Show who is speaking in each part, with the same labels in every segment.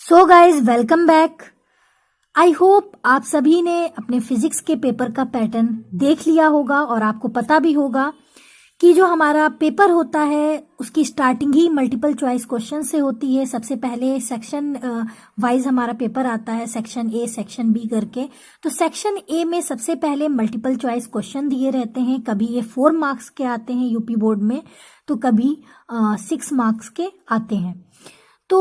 Speaker 1: So guys welcome back. I hope आप सभी ने अपने फिजिक्स के पेपर का पैटर्न देख लिया होगा और आपको पता भी होगा कि जो हमारा पेपर होता है उसकी स्टार्टिंग ही मल्टीपल चॉइस क्वेश्चन से होती है। सबसे पहले सेक्शन वाइज हमारा पेपर आता है, सेक्शन ए सेक्शन बी करके। तो सेक्शन ए में सबसे पहले मल्टीपल चॉइस क्वेश्चन दिए रहते हैं। कभी ये 4 मार्क्स के आते हैं यूपी बोर्ड में, तो कभी 6 मार्क्स के आते हैं। तो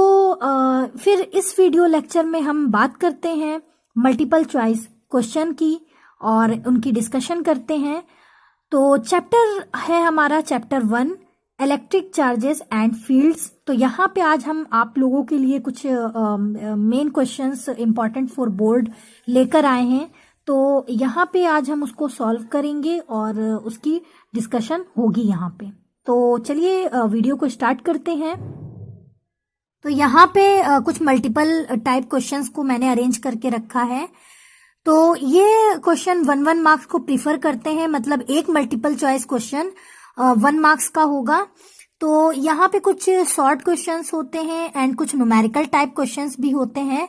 Speaker 1: फिर इस वीडियो लेक्चर में हम बात करते हैं मल्टीपल चॉइस क्वेश्चन की और उनकी डिस्कशन करते हैं। तो चैप्टर है हमारा chapter 1 electric charges and fields. तो यहाँ पे आज हम आप लोगों के लिए कुछ main questions important for board लेकर आए हैं। तो यहाँ पे आज हम उसको सॉल्व करेंगे और उसकी डिस्कशन होगी यहाँ पे। तो चलिए वीडियो को स्टार्ट करते हैं। तो यहाँ पे कुछ मल्टीपल टाइप क्वेश्चंस को मैंने अरेंज करके रखा है। तो ये क्वेश्चन 1 मार्क्स को प्रीफर करते हैं, मतलब एक मल्टीपल चॉइस क्वेश्चन 1 मार्क्स का होगा। तो यहाँ पे कुछ शॉर्ट क्वेश्चंस होते हैं एंड कुछ न्यूमेरिकल टाइप क्वेश्चंस भी होते हैं।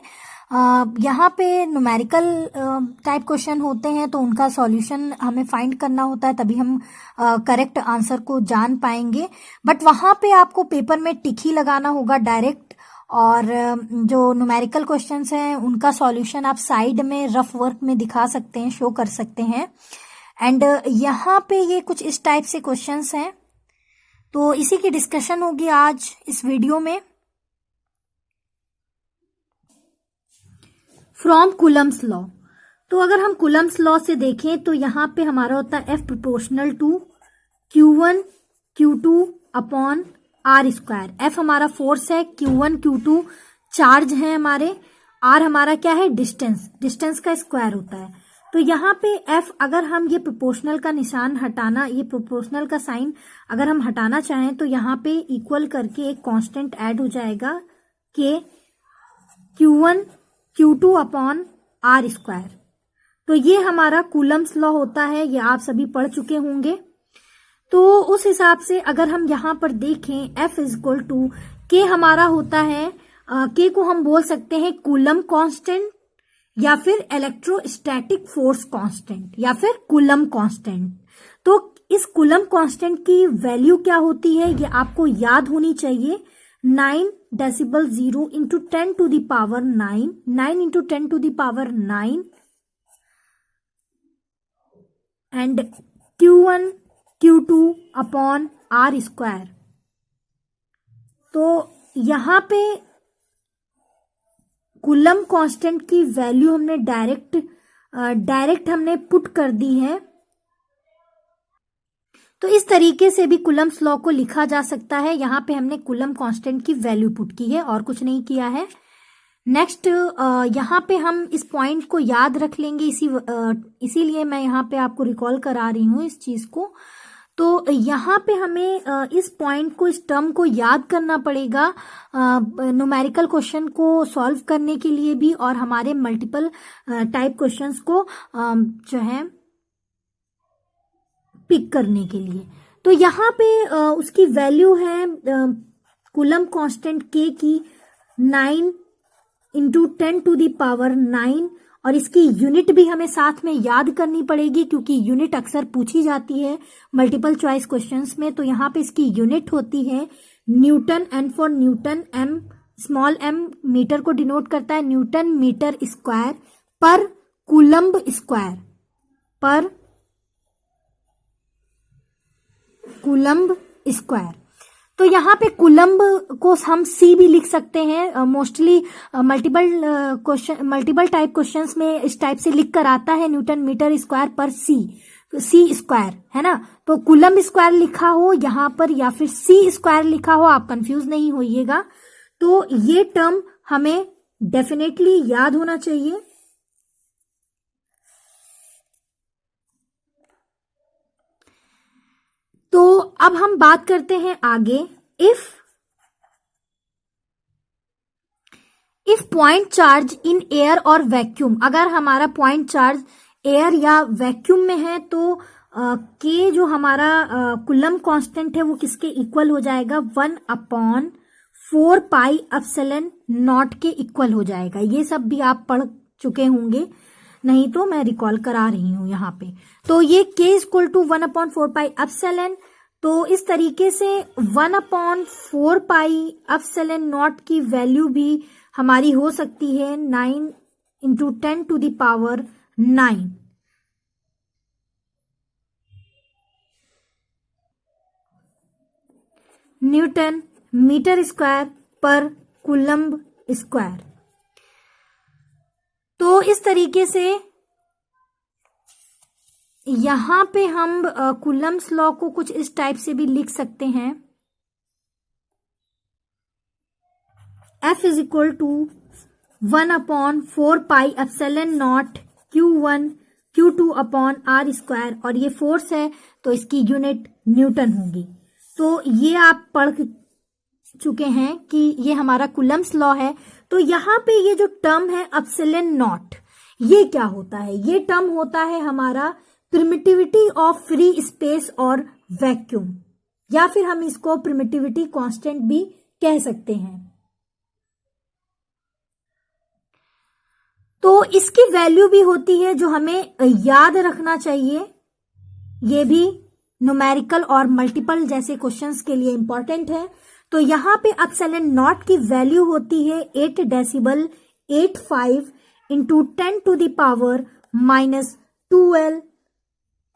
Speaker 1: यहाँ पे न्यूमेरिकल टाइप क्वेश्चन होते हैं तो उनका सॉल्यूशन हमें फाइंड करना होता है, तभी हम करेक्ट आंसर को जान पाएंगे। बट वहाँ पे आपको पेपर में टिक ही लगाना होगा डायरेक्ट। और जो न्यूमेरिकल क्वेश्चंस हैं उनका सॉल्यूशन आप साइड में रफ वर्क में दिखा सकते हैं, शो कर सकते हैं। एंड यहाँ पे ये कुछ इस टाइप से क्वेश्चंस हैं, तो इसी की डिस्कशन होगी आज इस वीडियो में। From Coulomb's law. तो अगर हम कूलम्स लॉ से देखें तो यहाँ पे हमारा होता है F proportional to Q1 Q2 upon R square. F हमारा फोर्स है, Q1 Q2 चार्ज है हमारे, R हमारा क्या है, डिस्टेंस का स्क्वायर होता है। तो यहाँ पे F अगर हम ये प्रोपोर्शनल का निशान हटाना, ये प्रोपोर्शनल का साइन अगर हम हटाना चाहें तो यहाँ पे इक्वल करके एक कांस्टेंट ऐड हो जाएगा के Q1 Q2 upon R square. तो ये हमारा कूलम्स लॉ होता है, ये आप सभी पढ़ चुके होंगे। तो उस हिसाब से अगर हम यहाँ पर देखें F इज इक्वल टू के हमारा होता है, के को हम बोल सकते हैं कूलम कांस्टेंट या फिर इलेक्ट्रोस्टैटिक फोर्स कांस्टेंट या फिर कूलम कांस्टेंट। तो इस कूलम कांस्टेंट की वैल्यू क्या होती है ये आपको याद होनी चाहिए। 9 decimal 0 into 10 to the power 9, 9 into 10 to the power 9 and Q1 Q2 upon R square. तो यहाँ पे कूलम कांस्टेंट की वैल्यू हमने डायरेक्ट हमने पुट कर दी है। तो इस तरीके से भी कूलम्स लॉ को लिखा जा सकता है। यहाँ पे हमने कूलम कांस्टेंट की वैल्यू पुट की है और कुछ नहीं किया है। नेक्स्ट यहाँ पे हम इस पॉइंट को याद रख लेंगे, इसीलिए मैं यहाँ पे आपको रिकॉल करा रही हूँ इस चीज को। तो यहाँ पे हमें इस पॉइंट को, इस टर्म को याद करना पड़ेगा न्यूमेरिकल क्वेश्चन को सॉल्व करने के लिए भी और हमारे मल्टीपल टाइप क्वेश्चंस को जो है पिक करने के लिए। तो यहाँ पे उसकी वैल्यू है कूलम कांस्टेंट के की 9 इंटू 10 टू द पावर 9 और इसकी यूनिट भी हमें साथ में याद करनी पड़ेगी क्योंकि यूनिट अक्सर पूछी जाती है मल्टीपल चॉइस क्वेश्चंस में। तो यहाँ पे इसकी यूनिट होती है newton, N for newton, M small M metre को डिनोट करता है, न्यूटन मीटर स्क्वायर पर कूलम्ब स्क्वायर, पर कूलम्ब स्क्वायर। तो यहाँ पे कूलम्ब को हम सी भी लिख सकते हैं। मोस्टली मल्टीपल टाइप क्वेश्चंस में इस टाइप से लिख कर आता है न्यूटन मीटर स्क्वायर पर सी स्क्वायर, है ना। तो कूलम्ब स्क्वायर लिखा हो यहाँ पर या फिर सी स्क्वायर लिखा हो, आप कंफ्यूज नहीं होइएगा। तो ये टर्म हमें डेफिनेटली याद होना चाहिए। तो अब हम बात करते हैं आगे। If point charge in air और वैक्यूम, अगर हमारा पॉइंट चार्ज एयर या वैक्यूम में है तो के जो हमारा कूलम कांस्टेंट है वो किसके इक्वल हो जाएगा, 1 अपॉन 4 पाई एप्सिलॉन नॉट के इक्वल हो जाएगा। ये सब भी आप पढ़ चुके होंगे, नहीं तो मैं रिकॉल करा रही हूं यहाँ पे। तो ये k equal to 1/4 pi epsilon, तो इस तरीके से 1/4 पाई एप्सिलॉन नॉट की वैल्यू भी हमारी हो सकती है 9 × 10⁹ न्यूटन मीटर स्क्वायर पर कूलम्ब स्क्वायर। तो इस तरीके से यहां पे हम कूलम्ब्स लॉ को कुछ इस टाइप से भी लिख सकते हैं। F is equal to 1/4 pi epsilon naught Q1 Q2 upon R square, और ये फोर्स है तो इसकी यूनिट न्यूटन होगी। तो ये आप पढ़ चुके हैं कि ये हमारा कूलम्ब्स लॉ है। तो यहाँ पे ये जो टर्म है एप्सिलॉन नॉट, ये क्या होता है? ये टर्म होता है हमारा परमिटिविटी ऑफ फ्री स्पेस और वैक्यूम, या फिर हम इसको परमिटिविटी कांस्टेंट भी कह सकते हैं। तो इसकी वैल्यू भी होती है जो हमें याद रखना चाहिए। ये भी न्यूमेरिकल और मल्टीपल जैसे क्वेश्चंस के लिए इंपॉर्टेंट है। तो यहां पे एप्सिलॉन नॉट की वैल्यू होती है 8 डेसिबल 85 इंटू 10⁻⁻12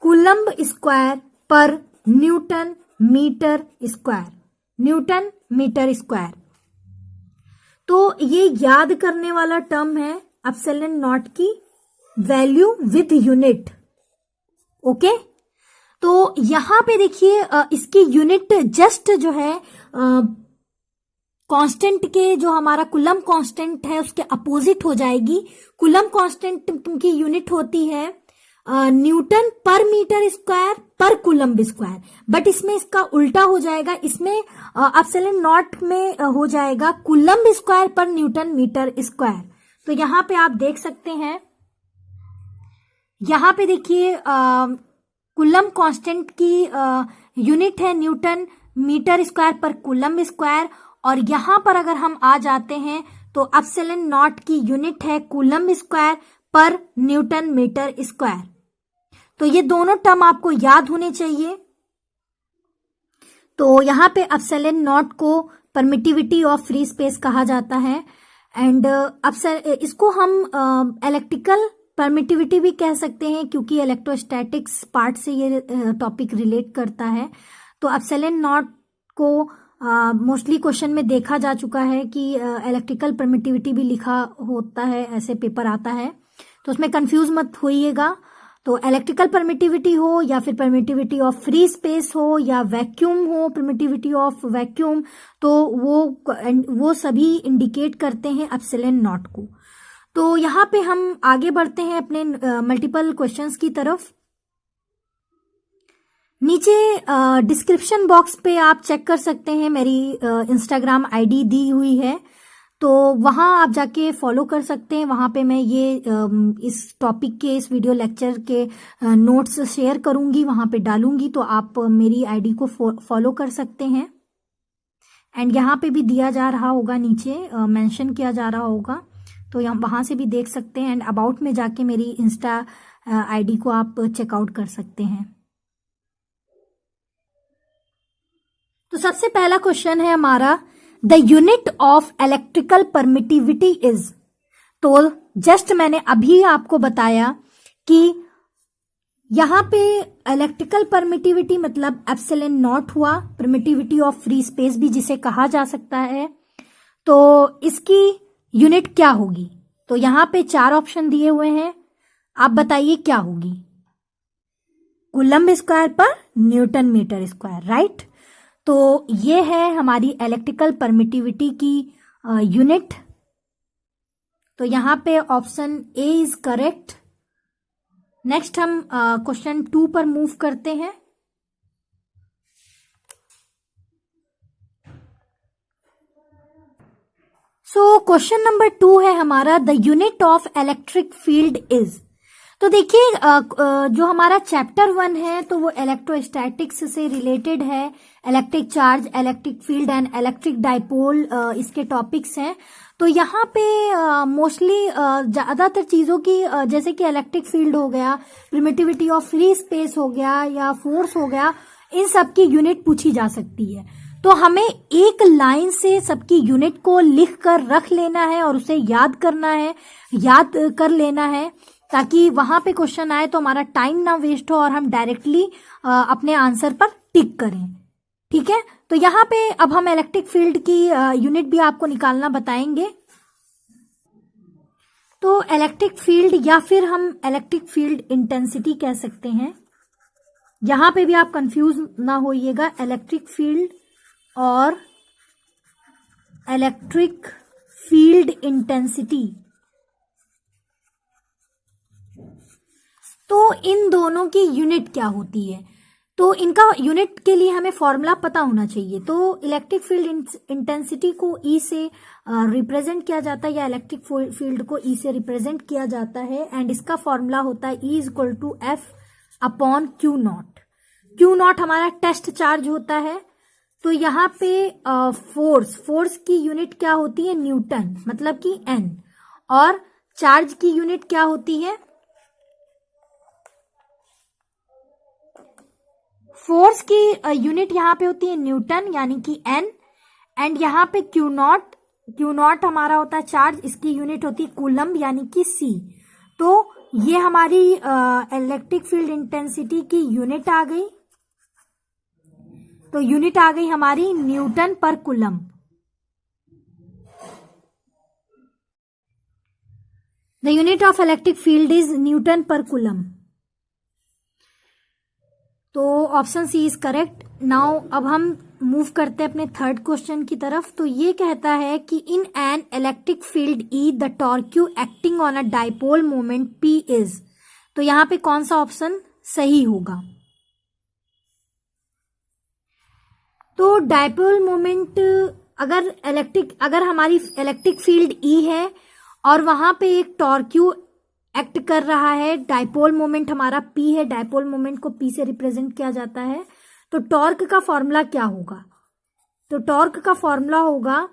Speaker 1: कूलम्ब स्क्वायर पर newton metre square, newton metre square. तो ये याद करने वाला टर्म है एप्सिलॉन नॉट की वैल्यू विद यूनिट। ओके, तो यहां पे देखिए इसकी यूनिट जस्ट जो है कांस्टेंट के, जो हमारा कूलम्ब कांस्टेंट है उसके अपोजिट हो जाएगी। कूलम्ब कांस्टेंट की यूनिट होती है न्यूटन पर मीटर स्क्वायर पर कूलम्ब स्क्वायर, बट इसमें इसका उल्टा हो जाएगा। इसमें एप्सिलॉन नॉट में हो जाएगा कूलम्ब स्क्वायर पर न्यूटन मीटर स्क्वायर। तो यहां पे आप देख सकते हैं, यहां पे देखिए कूलम्ब कांस्टेंट की यूनिट है न्यूटन मीटर स्क्वायर पर कूलम्ब स्क्वायर, और यहां पर अगर हम आ जाते हैं तो एप्सिलॉन नॉट की यूनिट है कूलम्ब स्क्वायर पर न्यूटन मीटर स्क्वायर। तो ये दोनों टर्म आपको याद होने चाहिए। तो यहां पे एप्सिलॉन नॉट को परमिटिविटी ऑफ फ्री स्पेस कहा जाता है, एंड इसको हम इलेक्ट्रिकल परमिटिविटी भी कह सकते हैं, क्योंकि इलेक्ट्रोस्टैटिक्स पार्ट से ये टॉपिक रिलेट करता है। तो एप्सिलॉन नॉट को मोस्टली क्वेश्चन में देखा जा चुका है कि इलेक्ट्रिकल परमिटिविटी भी लिखा होता है, ऐसे पेपर आता है, तो उसमें कंफ्यूज मत होइएगा। तो इलेक्ट्रिकल परमिटिविटी हो या फिर परमिटिविटी ऑफ फ्री स्पेस हो या वैक्यूम हो, परमिटिविटी ऑफ वैक्यूम, तो वो सभी इंडिकेट करते हैं एप्सिलॉन नॉट को। तो यहाँ पे हम आगे बढ़ते हैं अपने मल्टीपल क्वेश्चंस की तरफ। नीचे डिस्क्रिप्शन बॉक्स पे आप चेक कर सकते हैं, मेरी इंस्टाग्राम आईडी दी हुई है, तो वहां आप जाके फॉलो कर सकते हैं। वहां पे मैं ये इस टॉपिक के, इस वीडियो लेक्चर के नोट्स शेयर करूंगी, वहां पे डालूंगी, तो आप मेरी आईडी को फॉलो कर सकते हैं। एंड यहाँ पे भी दिया जा रहा होगा, नीचे मेंशन किया जा रहा होगा, तो यहाँ वहां से भी देख सकते हैं। एंड अबाउट में जाके मेरी इंस्टा आईडी को आप चेकआउट कर सकते हैं। तो सबसे पहला क्वेश्चन है हमारा, the unit of electrical permittivity is. तो जस्ट मैंने अभी आपको बताया कि यहां पे इलेक्ट्रिकल परमिटिविटी मतलब एप्सिलॉन नॉट हुआ, परमिटिविटी ऑफ फ्री स्पेस भी जिसे कहा जा सकता है। तो इसकी यूनिट क्या होगी? तो यहां पे 4 ऑप्शन दिए हुए हैं, आप बताइए क्या होगी। कूलम्ब स्क्वायर पर न्यूटन मीटर स्क्वायर, राइट। तो ये है हमारी इलेक्ट्रिकल परमिटिविटी की यूनिट। तो यहां पे option A is correct. Next हम क्वेश्चन 2 पर मूव करते हैं। सो क्वेश्चन नंबर 2 है हमारा, the unit of electric field is. तो देखिए जो हमारा चैप्टर 1 है तो वो इलेक्ट्रोस्टैटिक्स से रिलेटेड है। Electric charge, electric field and electric dipole इसके टॉपिक्स हैं। तो यहाँ पे मोस्टली ज़्यादातर चीज़ों की जैसे कि इलेक्ट्रिक फील्ड हो गया, प्रिमिटिविटी ऑफ फ्री स्पेस हो गया या फोर्स हो गया, इन सब की यूनिट पूछी जा सकती है। तो हमें एक लाइन से सबकी यूनिट को लिख कर रख लेना है और उसे याद करना है, याद कर लेना है, ताकि वहां पे क्वेश्चन आए तो हमारा टाइम ना वेस्ट हो और हम डायरेक्टली अपने आंसर पर टिक करें। ठीक है, तो यहाँ पे अब हम इलेक्ट्रिक फील्ड की यूनिट भी आपको निकालना बताएंगे। तो इलेक्ट्रिक फील्ड या फिर हम इलेक्ट्रिक फील्ड इंटेंसिटी कह सकते हैं। यहाँ पे भी आप कंफ्यूज ना होइएगा, इलेक्ट्रिक फील्ड और इलेक्ट्रिक फील्ड इंटेंसिटी। तो इन दोनों की यूनिट क्या होती है, तो इनका यूनिट के लिए हमें फॉर्मूला पता होना चाहिए। तो इलेक्ट्रिक फील्ड इंटेंसिटी को ई से रिप्रेजेंट किया जाता है, या इलेक्ट्रिक फील्ड को ई से रिप्रेजेंट किया जाता है, एंड इसका फॉर्मूला होता है E is equal to F upon Q naught. Q naught हमारा टेस्ट चार्ज होता है। तो यहाँ पे फोर्स की यूनिट क्या होती है, न्यूटन, मतलब कि एन, और चार्ज की यूनिट क्या होती है, फोर्स की यूनिट यहाँ पे होती है न्यूटन यानी कि एन, एंड यहाँ पे क्यू नॉट हमारा होता है चार्ज, इसकी यूनिट होती है कूलम्ब यानी कि सी। तो ये हमारी इलेक्ट्रिक फील्ड इंटेंसिटी की यूनिट आ गई। तो यूनिट आ गई हमारी न्यूटन पर coulomb. The unit of electric field is newton पर कूलम्ब। तो option C is correct. Now अब हम मूव करते हैं अपने थर्ड क्वेश्चन की तरफ। तो ये कहता है कि in an electric field E the torque acting on a dipole moment P is. तो यहां पे कौन सा ऑप्शन सही होगा, तो डाइपोल मोमेंट अगर हमारी इलेक्ट्रिक फील्ड ई है और वहां पे एक टॉर्क्यू एक्ट कर रहा है, डाइपोल मोमेंट हमारा पी है, डाइपोल मोमेंट को पी से रिप्रेजेंट किया जाता है, तो टॉर्क का फॉर्मूला क्या होगा, तो टॉर्क का फॉर्मूला होगा,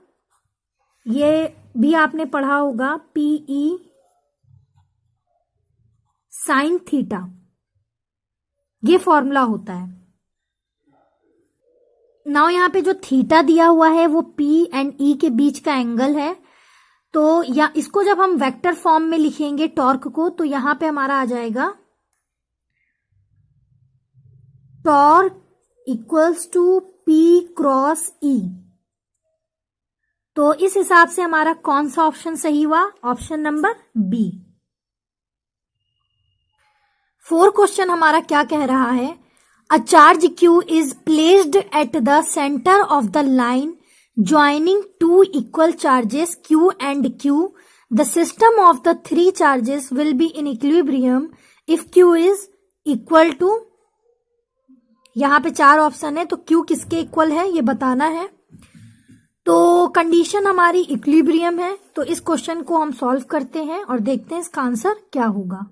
Speaker 1: ये भी आपने पढ़ा होगा, पीई साइन थीटा, ये फॉर्मूला होता है। नाउ यहाँ पे जो थीटा दिया हुआ है वो पी एंड ई के बीच का एंगल है। तो या इसको जब हम वेक्टर फॉर्म में लिखेंगे टॉर्क को, तो यहां पे हमारा आ जाएगा torque equals to P cross E. तो इस हिसाब से हमारा कौन सा ऑप्शन सही हुआ, ऑप्शन नंबर बी। 4 क्वेश्चन हमारा क्या कह रहा है, a charge Q is placed at the centre of the line joining two equal charges Q and Q. The system of the 3 charges will be in equilibrium if Q is equal to, यहाँ पे 4 option है, तो Q किसके equal है ये बताना है। तो कंडीशन हमारी इक्विलिब्रियम है। तो इस क्वेश्चन को हम सॉल्व करते हैं और देखते हैं इसका आंसर क्या होगा।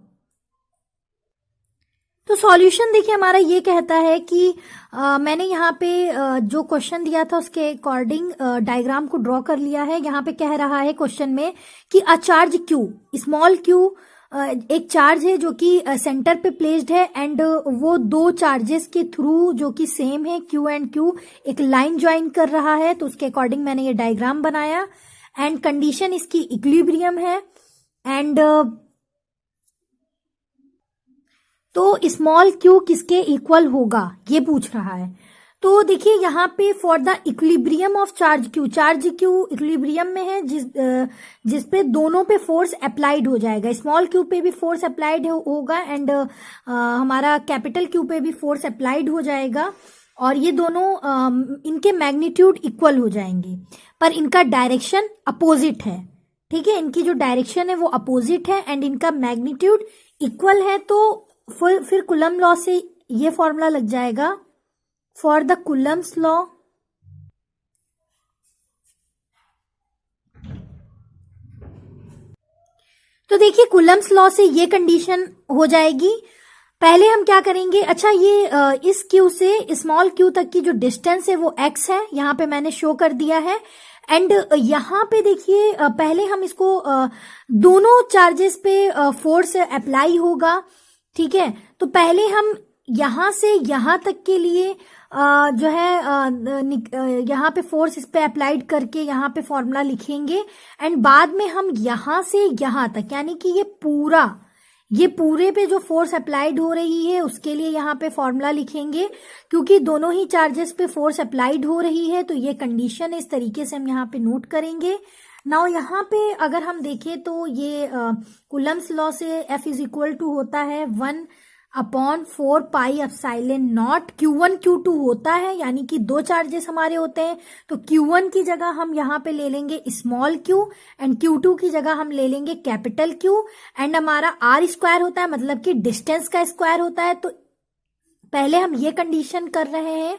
Speaker 1: तो सॉल्यूशन देखिए हमारा ये कहता है कि मैंने यहाँ पे जो क्वेश्चन दिया था उसके अकॉर्डिंग डायग्राम को ड्रॉ कर लिया है। यहाँ पे कह रहा है क्वेश्चन में कि a charge Q, small Q एक चार्ज है जो कि सेंटर पे प्लेस्ड है, एंड वो 2 चार्जेस के थ्रू जो कि सेम है क्यू एंड क्यू एक लाइन ज्वाइन कर रहा है। तो उसके अकॉर्डिंग मैंने ये डायग्राम बनाया, एंड कंडीशन इसकी इक्विलिब्रियम है, एंड तो स्मॉल क्यू किसके इक्वल होगा ये पूछ रहा है। तो देखिए यहाँ पे for the equilibrium of charge Q equilibrium में है जिस पे दोनों पे फोर्स अप्लाइड हो जाएगा, स्मॉल क्यू पे भी फोर्स अप्लाइड होगा एंड हमारा कैपिटल क्यू पे भी फोर्स अप्लाइड हो जाएगा, और ये दोनों इनके मैग्नीट्यूड इक्वल हो जाएंगे, पर इनका डायरेक्शन अपोजिट है। ठीक है, इनकी जो डायरेक्शन है वो अपोजिट है एंड इनका मैग्नीट्यूड इक्वल है। तो फिर कूलम्ब लॉ से ये फॉर्मूला लग जाएगा, फॉर द कूलम्ब्स लॉ तो देखिए कूलम्स लॉ से ये कंडीशन हो जाएगी। पहले हम क्या करेंगे, अच्छा ये इस क्यू से स्मॉल क्यू तक की जो डिस्टेंस है वो x है, यहाँ पे मैंने शो कर दिया है। एंड यहाँ पे देखिए पहले हम इसको दोनों चार्जेस पे फोर्स अप्लाई होगा, ठीक है। तो पहले हम यहाँ से यहाँ तक के लिए जो है यहाँ पे फोर्स इस पे अप्लाइड करके यहाँ पे फॉर्मूला लिखेंगे। एंड बाद में हम यहाँ से यहाँ तक, यानी कि ये पूरे पे जो फोर्स अप्लाइड हो रही है उसके लिए यहाँ पे फॉर्मूला लिखेंगे, क्योंकि दोनों ही चार्जेस पे फोर्स अप्लाइड हो रही है। तो ये कंडीशन है, इस तरीके से हम यहाँ पे नोट करेंगे। नाउ यहाँ पे अगर हम देखें तो ये कूलम्स लॉ से F इज इक्वल टू होता है 1/4 pi epsilon naught. Q1 Q2 होता है, यानी कि दो चार्जेस हमारे होते हैं, तो Q1 की जगह हम यहाँ पे ले लेंगे स्मॉल q एंड Q2 की जगह हम ले लेंगे कैपिटल Q। एंड हमारा r स्क्वायर होता है, मतलब कि डिस्टेंस का स्क्वायर होता है। तो पहले हम ये कंडीशन कर रहे हैं,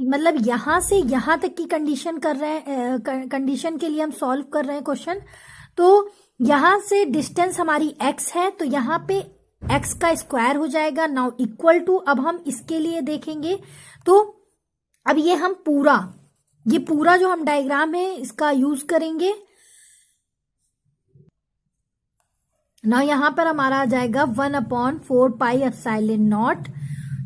Speaker 1: मतलब यहां से यहां तक की कंडीशन कर रहे हैं, कंडीशन के लिए हम सॉल्व कर रहे हैं क्वेश्चन। तो यहां से डिस्टेंस हमारी x है, तो यहाँ पे x का स्क्वायर हो जाएगा। नाउ इक्वल टू, अब हम इसके लिए देखेंगे तो अब ये पूरा जो हम डायग्राम है इसका यूज करेंगे। नाउ यहां पर हमारा आ जाएगा 1/4 pi epsilon naught.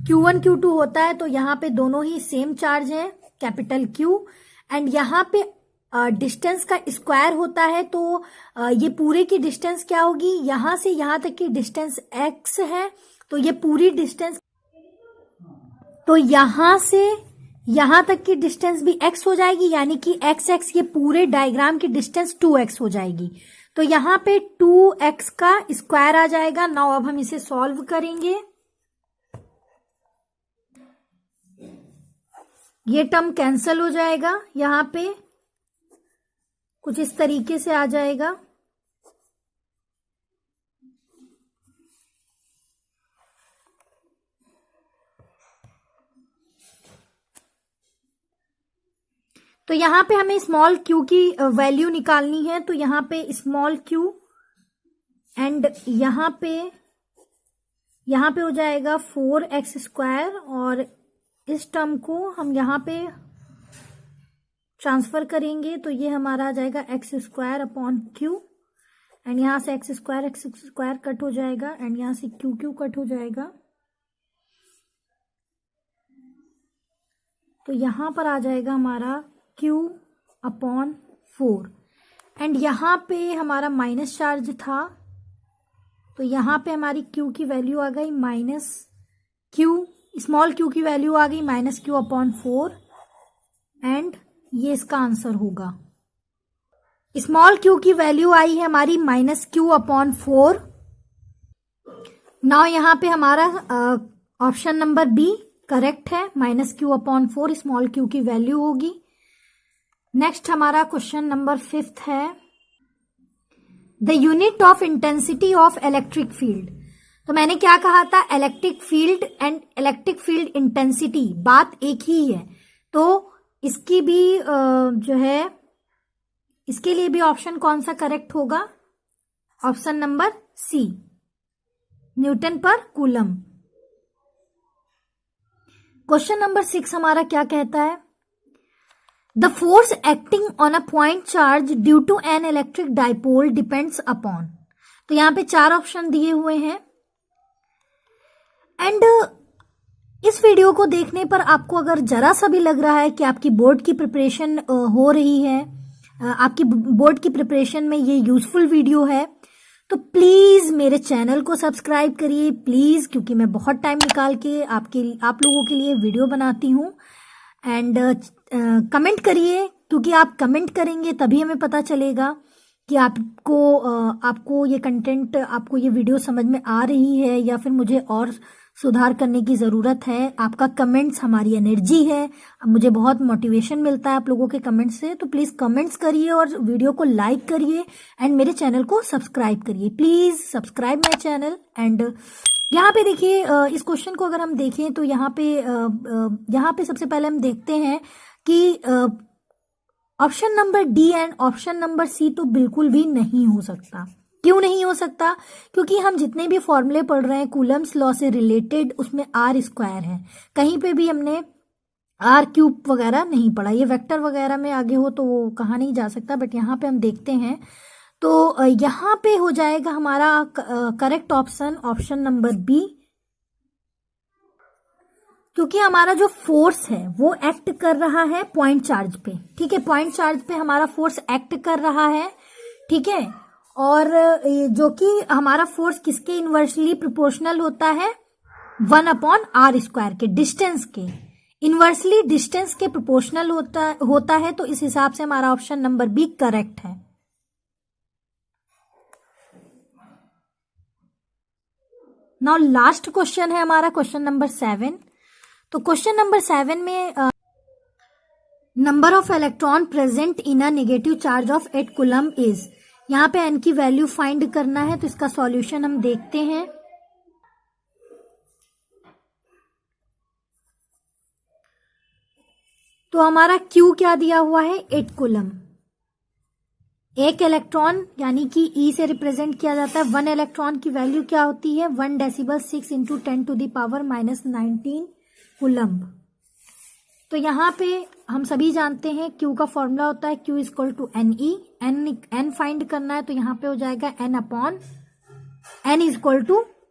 Speaker 1: Q1 Q2 होता है, तो यहाँ पे दोनों ही सेम चार्ज हैं, कैपिटल Q। एंड यहाँ पे डिस्टेंस का स्क्वायर होता है, तो ये पूरे की डिस्टेंस क्या होगी, यहां से यहां तक की डिस्टेंस x है, तो ये पूरी डिस्टेंस, तो यहां से यहां तक की डिस्टेंस भी x हो जाएगी, यानी कि x ये पूरे डायग्राम की डिस्टेंस 2x हो जाएगी। तो यहाँ पे 2x का स्क्वायर आ जाएगा। नाउ अब हम इसे सॉल्व करेंगे, ये टर्म कैंसल हो जाएगा, यहाँ पे कुछ इस तरीके से आ जाएगा। तो यहाँ पे हमें स्मॉल q की वैल्यू निकालनी है, तो यहाँ पे स्मॉल q एंड यहाँ पे हो जाएगा 4x स्क्वायर, और इस टर्म को हम यहाँ पे ट्रांसफर करेंगे, तो ये हमारा आ जाएगा x square upon q। And यहाँ से x स्क्वायर कट हो जाएगा, एंड यहाँ से q कट हो जाएगा। तो यहाँ पर आ जाएगा हमारा q/4। एंड यहाँ पे हमारा माइनस चार्ज था, तो यहाँ पे हमारी q की वैल्यू आ गई -q, स्मॉल q की वैल्यू आ गई -q/4। एंड ये इसका आंसर होगा। स्मॉल q की वैल्यू आई है हमारी -q/4। नाउ यहाँ पे हमारा ऑप्शन नंबर बी करेक्ट है, -q/4 स्मॉल q की वैल्यू होगी। नेक्स्ट हमारा क्वेश्चन नंबर 5 है, the unit of intensity of electric field. तो मैंने क्या कहा था, electric field and electric field intensity बात एक ही है, तो इसकी भी जो है, इसके लिए भी ऑप्शन कौन सा करेक्ट होगा, ऑप्शन नंबर सी, न्यूटन पर कूलम। क्वेश्चन नंबर 6 हमारा क्या कहता है, the force acting on a point charge due to an electric dipole depends upon. तो यहाँ पे 4 ऑप्शन दिए हुए हैं। एंड इस वीडियो को देखने पर आपको अगर जरा सा भी लग रहा है कि आपकी बोर्ड की प्रिपरेशन हो रही है, आपकी बोर्ड की प्रिपरेशन में ये यूजफुल वीडियो है, तो प्लीज मेरे चैनल को सब्सक्राइब करिए प्लीज, क्योंकि मैं बहुत टाइम निकाल के आप लोगों के लिए वीडियो बनाती हूँ। एंड कमेंट करिए, क्योंकि आप कमेंट करेंगे तभी हमें पता चलेगा कि आपको ये कंटेंट, आपको ये वीडियो समझ में आ रही है या फिर मुझे और सुधार करने की ज़रूरत है। आपका कमेंट्स हमारी एनर्जी है, मुझे बहुत मोटिवेशन मिलता है आप लोगों के कमेंट्स से। तो प्लीज़ कमेंट्स करिए और वीडियो को लाइक करिए एंड मेरे चैनल को सब्सक्राइब करिए। Please subscribe my channel. And यहाँ पे देखिए, इस क्वेश्चन को अगर हम देखें तो यहाँ पे सबसे पहले हम देखते हैं कि option number D and option number C तो बिल्कुल भी नहीं हो सकता। क्यों नहीं हो सकता? क्योंकि हम जितने भी फॉर्मूले पढ़ रहे हैं कूलम्स लॉ से रिलेटेड, उसमें आर स्क्वायर है। कहीं पे भी हमने आर क्यूब वगैरह नहीं पढ़ा। ये वेक्टर वगैरह में आगे हो तो वो कहा नहीं जा सकता, बट यहाँ पे हम देखते हैं। तो यहाँ पे हो जाएगा हमारा करेक्ट ऑप्शन नंबर बी, क्योंकि हमारा जो फोर्स है वो एक्ट कर रहा है पॉइंट चार्ज पे। ठीक है, पॉइंट चार्ज पे हमारा फोर्स एक्ट कर रहा है। ठीक है, और जो कि हमारा फोर्स किसके इनवर्सली प्रोपोर्शनल होता है? 1/r² के, डिस्टेंस के, इनवर्सली डिस्टेंस के प्रोपोर्शनल होता है। तो इस हिसाब से हमारा ऑप्शन नंबर बी करेक्ट है। नाउ लास्ट क्वेश्चन है हमारा क्वेश्चन नंबर 7। तो क्वेश्चन नंबर 7 में number of electron present in a negative charge of 8 coulomb is. यहाँ पे n की वैल्यू फाइंड करना है, तो इसका सॉल्यूशन हम देखते हैं। तो हमारा Q क्या दिया हुआ है? 8 कूलम। एक इलेक्ट्रॉन यानी कि E से रिप्रेजेंट किया जाता है। 1 इलेक्ट्रॉन की वैल्यू क्या होती है? 1 डेसिबल 6 × 10⁻⁻19 कूलम। तो यहाँ पे हम सभी जानते हैं Q का फॉर्मूला होता है Q = NE। n फाइंड करना है, तो यहाँ पे हो जाएगा n =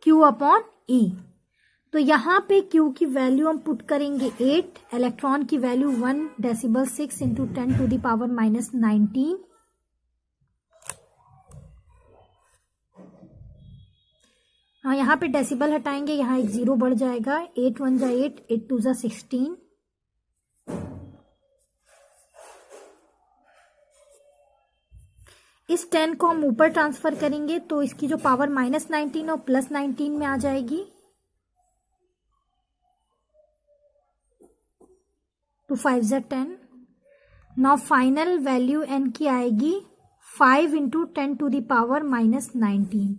Speaker 1: Q/E। तो यहाँ पे Q की वैल्यू हम पुट करेंगे 8, इलेक्ट्रॉन की वैल्यू 1 डेसिबल 6 × 10⁻⁻19। हाँ, यहाँ पे डेसिबल हटाएंगे, यहाँ एक 0 बढ़ जाएगा। 8 1 जा 8, 8 2 जा 16। इस 10 को हम ऊपर ट्रांसफर करेंगे, तो इसकी जो पावर -19 और +19 में आ जाएगी। तो 5 जा 10। नाउ फाइनल वैल्यू n की आएगी 5 × 10⁻⁻19।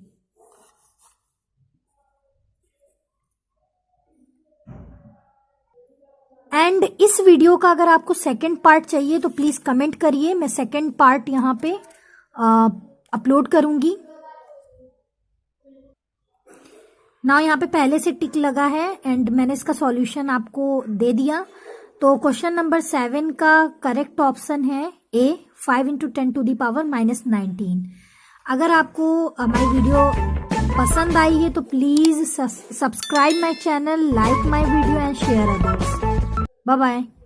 Speaker 1: एंड इस वीडियो का अगर आपको सेकंड पार्ट चाहिए तो प्लीज कमेंट करिए, मैं सेकंड पार्ट यहाँ पे अपलोड करूंगी। ना यहाँ पे पहले से टिक लगा है एंड मैंने इसका सॉल्यूशन आपको दे दिया। तो क्वेश्चन नंबर 7 का करेक्ट ऑप्शन है ए, 5 × 10⁻⁻19। अगर आपको हमारी वीडियो पसंद आई है तो please subscribe my channel, like my video and share others. Bye bye.